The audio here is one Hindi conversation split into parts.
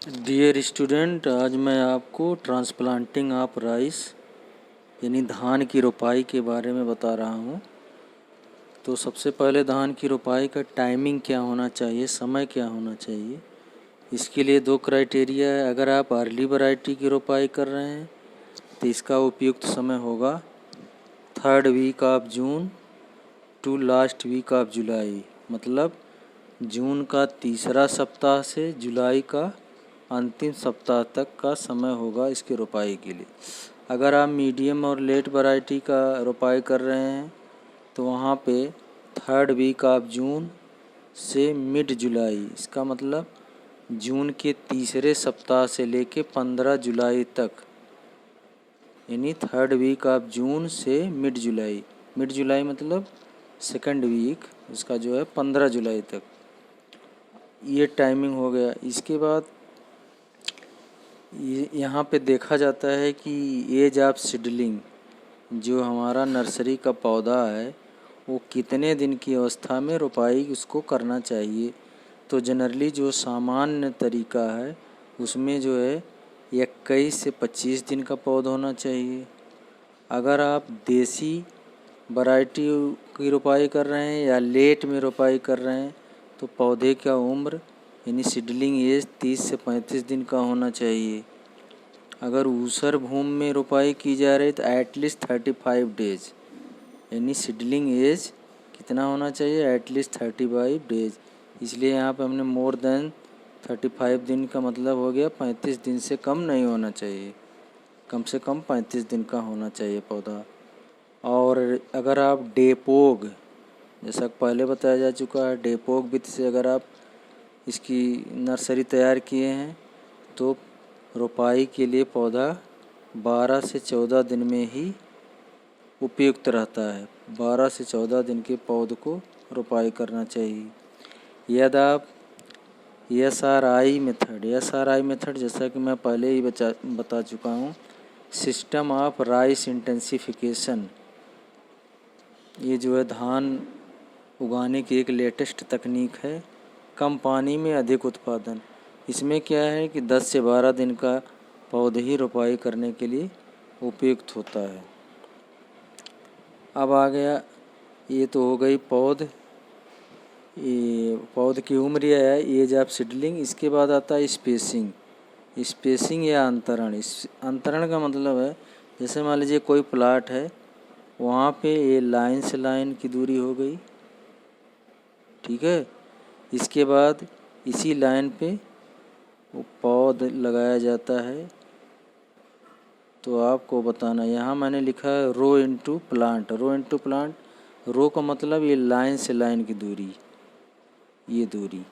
डियर स्टूडेंट, आज मैं आपको ट्रांसप्लांटिंग ऑफ राइस यानी धान की रोपाई के बारे में बता रहा हूँ। तो सबसे पहले धान की रोपाई का टाइमिंग क्या होना चाहिए, समय क्या होना चाहिए। इसके लिए दो क्राइटेरिया है। अगर आप अर्ली वैरायटी की रोपाई कर रहे हैं तो इसका उपयुक्त समय होगा 3rd week of June to last week of July, मतलब जून का तीसरा सप्ताह से जुलाई का अंतिम सप्ताह तक का समय होगा इसके रोपाई के लिए। अगर आप मीडियम और लेट वैरायटी का रोपाई कर रहे हैं तो वहाँ पे 3rd वीक ऑफ जून से मिड जुलाई, इसका मतलब जून के तीसरे सप्ताह से लेके 15 जुलाई तक, यानी 3rd वीक ऑफ जून से मिड जुलाई मतलब 2nd वीक, उसका जो है 15 जुलाई तक, ये टाइमिंग हो गया। इसके बाद यहाँ पे देखा जाता है कि एज ऑफ सीडलिंग, जो हमारा नर्सरी का पौधा है वो कितने दिन की अवस्था में रोपाई उसको करना चाहिए। तो जनरली जो सामान्य तरीका है उसमें जो है 21 से 25 दिन का पौधा होना चाहिए। अगर आप देसी वैरायटी की रोपाई कर रहे हैं या लेट में रोपाई कर रहे हैं तो पौधे का उम्र यानी सीडलिंग एज 30 से 35 दिन का होना चाहिए। अगर ऊसर भूमि में रोपाई की जा रही तो एटलीस्ट 35 डेज, यानी सीडलिंग एज कितना होना चाहिए, एटलीस्ट 35 डेज। इसलिए यहाँ पे हमने मोर देन 35 दिन का मतलब हो गया 35 दिन से कम नहीं होना चाहिए, कम से कम 35 दिन का होना चाहिए पौधा। और अगर आप डेपोग, जैसा पहले बताया जा चुका है, डेपोग विधि से अगर आप इसकी नर्सरी तैयार किए हैं तो रोपाई के लिए पौधा 12 से 14 दिन में ही उपयुक्त रहता है। 12 से 14 दिन के पौधे को रोपाई करना चाहिए। यदि आप SRI मेथड जैसा कि मैं पहले ही बता चुका हूँ, सिस्टम ऑफ राइस इंटेंसिफिकेशन, ये जो है धान उगाने की एक लेटेस्ट तकनीक है, कम पानी में अधिक उत्पादन। इसमें क्या है कि 10 से 12 दिन का पौधे ही रोपाई करने के लिए उपयुक्त होता है। अब आ गया, ये तो हो गई पौध की उम्र है, एज ऑफ सीडलिंग। इसके बाद आता है स्पेसिंग या अंतरण। इस अंतरण का मतलब है, जैसे मान लीजिए कोई प्लाट है, वहाँ पे ये लाइन से लाइन की दूरी हो गई, ठीक है। इसके बाद इसी लाइन पे वो पौध लगाया जाता है। तो आपको बताना, यहाँ मैंने लिखा है रो इनटू प्लांट। रो का मतलब ये लाइन से लाइन की दूरी, ये दूरी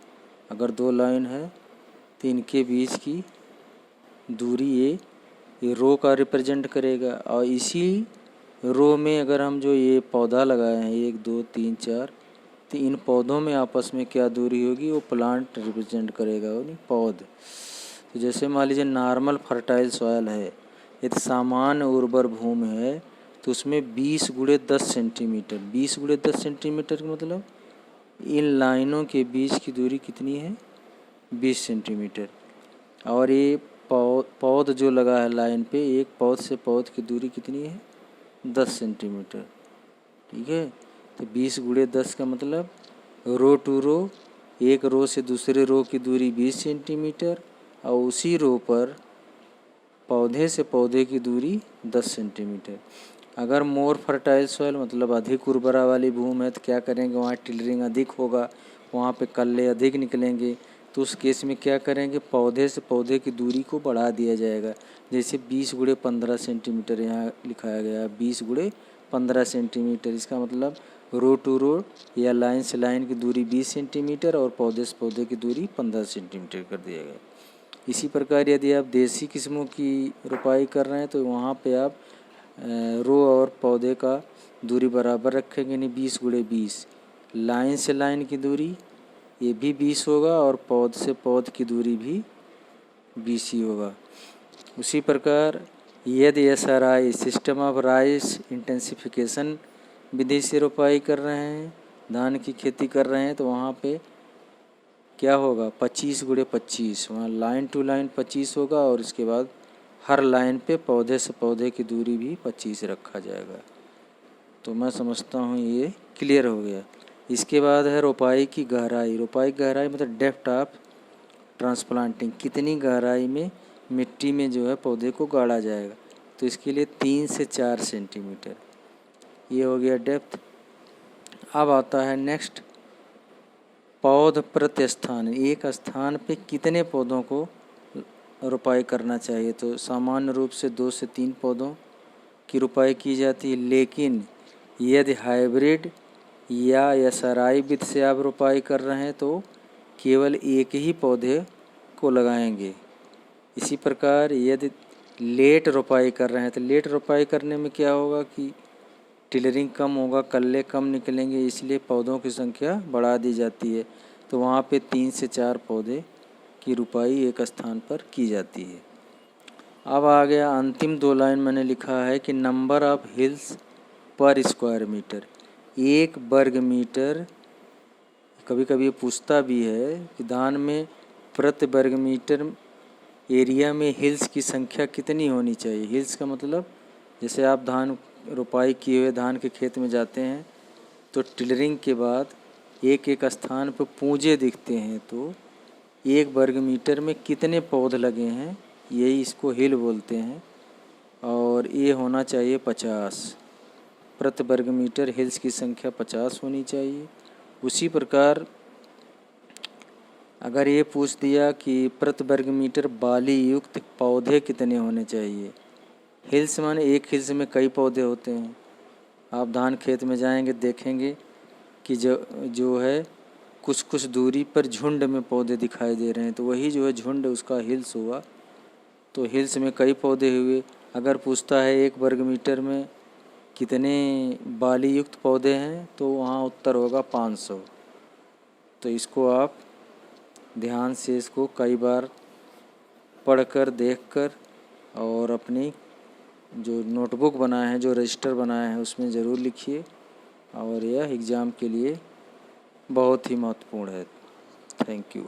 अगर 2 लाइन है तो इनके बीच की दूरी ये रो का रिप्रेजेंट करेगा। और इसी रो में अगर हम जो ये पौधा लगाए हैं 1 2 3 4, तो इन पौधों में आपस में क्या दूरी होगी वो प्लांट रिप्रेजेंट करेगा, वो नहीं पौध। तो जैसे मान लीजिए नॉर्मल फर्टाइल सॉयल है, यदि सामान्य उर्वर भूमि है तो उसमें 20 गुणे 10 सेंटीमीटर, 20 गुणे 10 सेंटीमीटर का मतलब इन लाइनों के बीच की दूरी कितनी है, 20 सेंटीमीटर। और ये पौध जो लगा है लाइन पे, एक पौध से पौध की दूरी कितनी है, 10 सेंटीमीटर, ठीक है। तो 20 गुणे 10 का मतलब रो टू रो, एक रो से दूसरे रो की दूरी 20 सेंटीमीटर, और उसी रो पर पौधे से पौधे की दूरी 10 सेंटीमीटर। अगर मोर फर्टाइल सॉइल मतलब अधिक उर्वरा वाली भूमि है तो क्या करेंगे, वहाँ टिलरिंग अधिक होगा, वहाँ पे कल्ले अधिक निकलेंगे, तो उस केस में क्या करेंगे, पौधे से पौधे की दूरी को बढ़ा दिया जाएगा। जैसे 20 गुणे 15 सेंटीमीटर यहाँ लिखाया गया, 20 गुणे 15 सेंटीमीटर। इसका मतलब रो टू रो या लाइन से लाइन की दूरी 20 सेंटीमीटर और पौधे से पौधे की दूरी 15 सेंटीमीटर कर दिया गया। इसी प्रकार यदि आप देसी किस्मों की रोपाई कर रहे हैं तो वहाँ पे आप रो और पौधे का दूरी बराबर रखेंगे, यानी 20 गुणे 20। लाइन से लाइन की दूरी ये भी 20 होगा और पौध से पौध की दूरी भी 20 ही होगा। उसी प्रकार यदि SRI system of rice intensification विधि से रोपाई कर रहे हैं, धान की खेती कर रहे हैं, तो वहाँ पे क्या होगा 25 × 25, वहाँ लाइन टू लाइन 25 होगा और इसके बाद हर लाइन पे पौधे से पौधे की दूरी भी 25 रखा जाएगा। तो मैं समझता हूँ ये क्लियर हो गया। इसके बाद है रोपाई की गहराई। रोपाई की गहराई मतलब डेप्थ ऑफ ट्रांसप्लांटिंग, कितनी गहराई में मिट्टी में जो है पौधे को गाड़ा जाएगा। तो इसके लिए 3 से 4 सेंटीमीटर, ये हो गया डेप्थ। अब आता है नेक्स्ट, पौध प्रति स्थान, एक स्थान पे कितने पौधों को रोपाई करना चाहिए। तो सामान्य रूप से 2 से 3 पौधों की रोपाई की जाती है, लेकिन यदि हाइब्रिड या एसआरआई विधि से आप रोपाई कर रहे हैं तो केवल एक ही पौधे को लगाएंगे। इसी प्रकार यदि लेट रोपाई कर रहे हैं तो लेट रोपाई करने में क्या होगा कि टिलरिंग कम होगा, कल्ले कम निकलेंगे, इसलिए पौधों की संख्या बढ़ा दी जाती है। तो वहाँ पे 3 से 4 पौधे की रोपाई एक स्थान पर की जाती है। अब आ गया अंतिम 2 लाइन मैंने लिखा है कि नंबर ऑफ हिल्स पर स्क्वायर मीटर, 1 वर्ग मीटर। कभी कभी ये पूछता भी है कि धान में प्रति वर्ग मीटर एरिया में हिल्स की संख्या कितनी होनी चाहिए। हिल्स का मतलब जैसे आप धान रोपाई किए हुए धान के खेत में जाते हैं तो टिलरिंग के बाद एक एक स्थान पर पूंजे दिखते हैं, तो 1 वर्ग मीटर में कितने पौध लगे हैं, यही इसको हिल बोलते हैं। और ये होना चाहिए 50 प्रति वर्ग मीटर, हिल्स की संख्या 50 होनी चाहिए। उसी प्रकार अगर ये पूछ दिया कि प्रति वर्ग मीटर बाली युक्त पौधे कितने होने चाहिए। हिल्स माने एक हिल्स में कई पौधे होते हैं। आप धान खेत में जाएंगे देखेंगे कि जो है कुछ कुछ दूरी पर झुंड में पौधे दिखाई दे रहे हैं, तो वही जो है झुंड उसका हिल्स हुआ। तो हिल्स में कई पौधे हुए। अगर पूछता है 1 वर्ग मीटर में कितने बाली युक्त पौधे हैं तो वहाँ उत्तर होगा 500। तो इसको आप ध्यान से इसको कई बार पढ़कर देखकर और अपनी जो नोटबुक बनाए हैं, जो रजिस्टर बनाए हैं उसमें ज़रूर लिखिए। और यह एग्ज़ाम के लिए बहुत ही महत्वपूर्ण है। Thank you.